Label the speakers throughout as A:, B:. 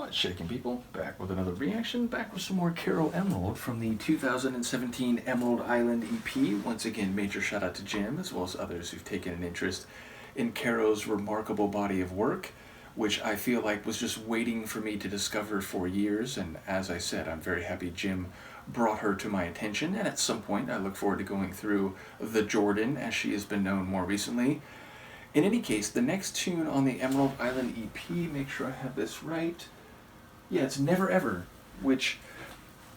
A: What's shaking, people? Back with another reaction, back with some more Caro Emerald from the 2017 Emerald Island EP. Once again, major shout out to Jim, as well as others who've taken an interest in Caro's remarkable body of work, which I feel like was just waiting for me to discover for years, and as I said, I'm very happy Jim brought her to my attention, and at some point I look forward to going through The Jordan, as she has been known more recently. In any case, the next tune on the Emerald Island EP, make sure I have this right. Yeah, it's Never Ever, which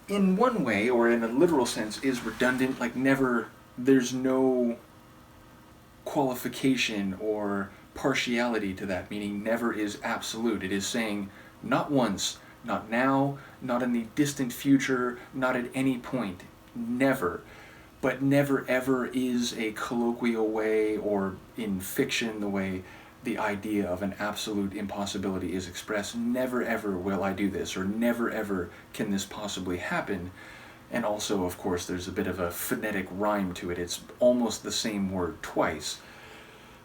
A: in one way, or in a literal sense, is redundant. Like never, there's no qualification or partiality to that, meaning never is absolute. It is saying not once, not now, not in the distant future, not at any point, never. But never ever is a colloquial way, or in fiction, the way the idea of an absolute impossibility is expressed. Never ever will I do this, or never ever can this possibly happen. And also, of course, there's a bit of a phonetic rhyme to it. It's almost the same word twice.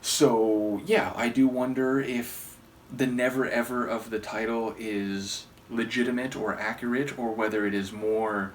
A: So, yeah, I do wonder if the never ever of the title is legitimate or accurate, or whether it is more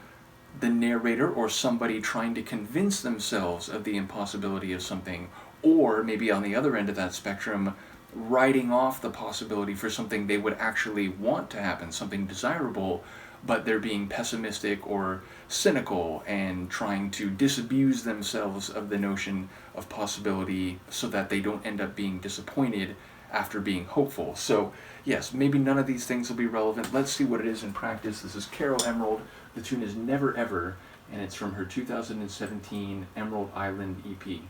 A: the narrator or somebody trying to convince themselves of the impossibility of something, or maybe on the other end of that spectrum, writing off the possibility for something they would actually want to happen, something desirable, but they're being pessimistic or cynical and trying to disabuse themselves of the notion of possibility so that they don't end up being disappointed after being hopeful. So yes, maybe none of these things will be relevant. Let's see what it is in practice. This is Caro Emerald. The tune is Never Ever, and it's from her 2017 Emerald Island EP.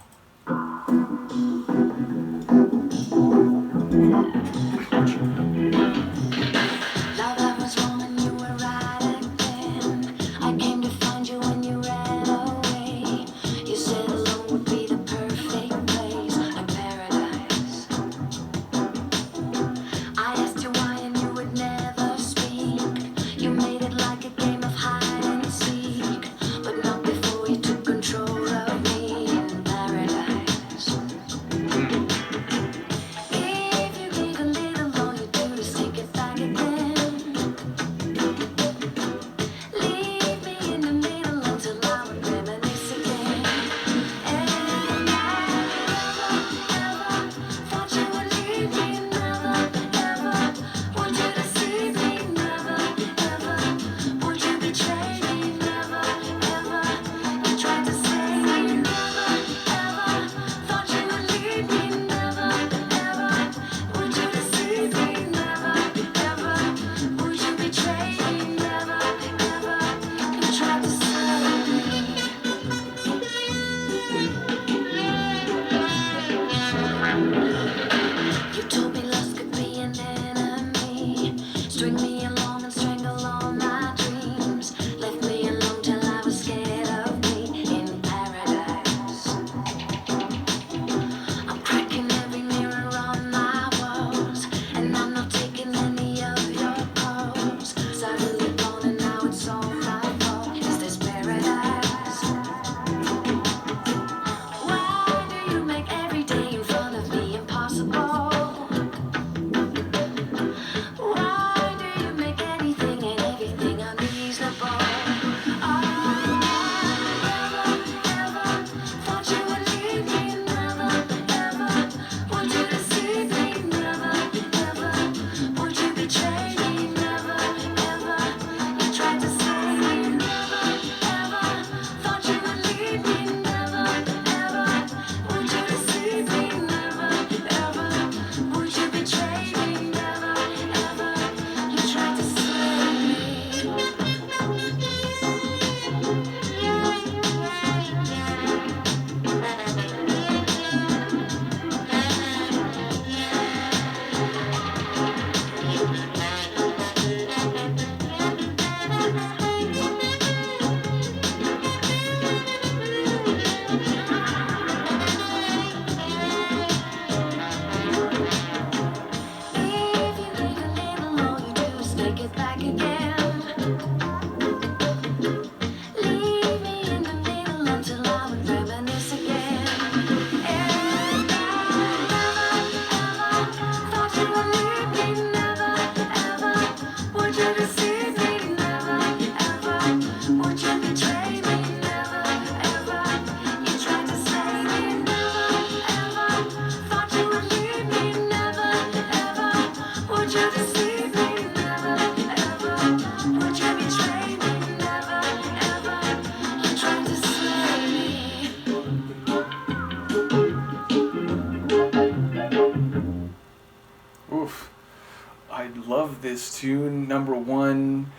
A: love this tune. Number one,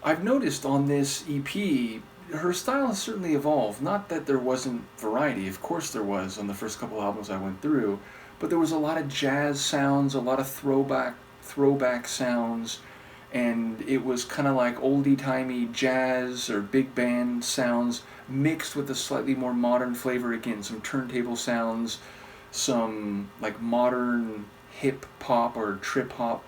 A: I've noticed on this EP, her style has certainly evolved. Not that there wasn't variety, of course there was on the first couple albums I went through, but there was a lot of jazz sounds, a lot of throwback sounds, and it was kind of like oldie-timey jazz or big band sounds mixed with a slightly more modern flavor. Again, some turntable sounds, some like modern hip hop or trip hop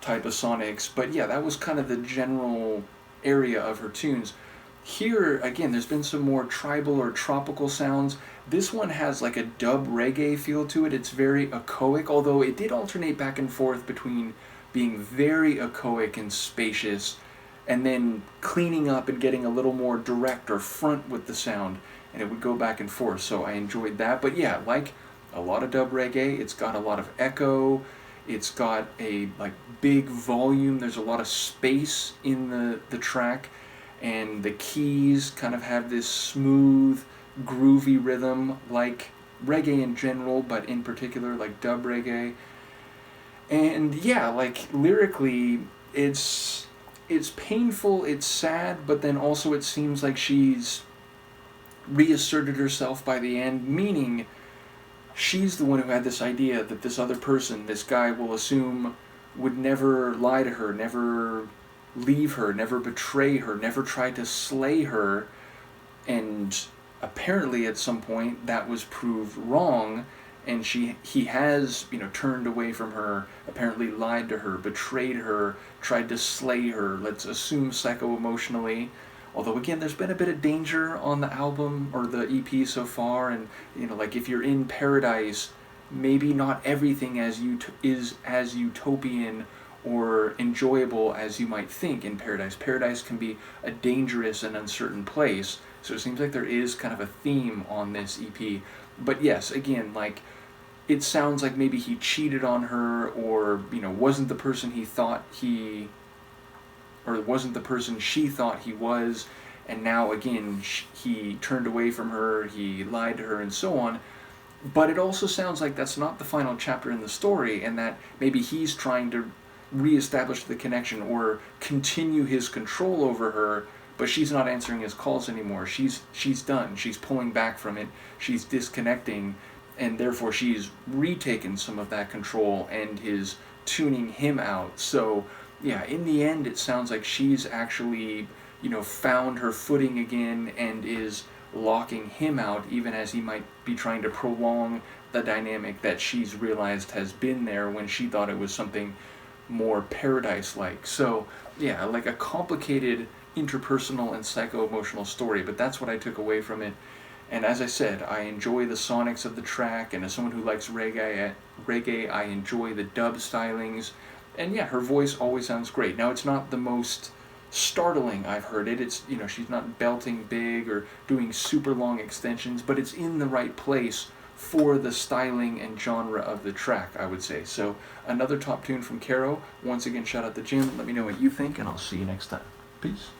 A: type of sonics. But yeah, that was kind of the general area of her tunes. Here, again, there's been some more tribal or tropical sounds. This one has like a dub reggae feel to it. It's very echoic, although it did alternate back and forth between being very echoic and spacious and then cleaning up and getting a little more direct or front with the sound, and it would go back and forth. So I enjoyed that. But yeah, like a lot of dub reggae, it's got a lot of echo. It's got a like big volume. There's a lot of space in the track, and the keys kind of have this smooth, groovy rhythm like reggae in general, but in particular like dub reggae. And yeah, like lyrically, it's painful, it's sad, but then also it seems like she's reasserted herself by the end, meaning she's the one who had this idea that this other person, this guy, will assume would never lie to her, never leave her, never betray her, never try to slay her, and apparently at some point that was proved wrong, and he has, turned away from her, apparently lied to her, betrayed her, tried to slay her, let's assume psycho-emotionally. Although again, there's been a bit of danger on the album or the EP so far, and like if you're in paradise, maybe not everything is as utopian or enjoyable as you might think in paradise. Paradise can be a dangerous and uncertain place, so it seems like there is kind of a theme on this EP. But yes, again, like it sounds like maybe he cheated on her, or wasn't the person he thought he, or wasn't the person she thought he was, and now again he turned away from her, he lied to her, and so on. But it also sounds like that's not the final chapter in the story, and that maybe he's trying to reestablish the connection or continue his control over her, but she's not answering his calls anymore. She's done. She's pulling back from it. She's disconnecting, and therefore she's retaken some of that control and is tuning him out. So yeah, in the end, it sounds like she's actually, found her footing again and is locking him out, even as he might be trying to prolong the dynamic that she's realized has been there when she thought it was something more paradise-like. So yeah, like a complicated interpersonal and psycho-emotional story, but that's what I took away from it. And as I said, I enjoy the sonics of the track, and as someone who likes reggae, I enjoy the dub stylings, and yeah, her voice always sounds great. Now, it's not the most startling I've heard it. It's, she's not belting big or doing super long extensions, but it's in the right place for the styling and genre of the track, I would say. So another top tune from Caro. Once again, shout out to Jim. Let me know what you think, and I'll see you next time. Peace.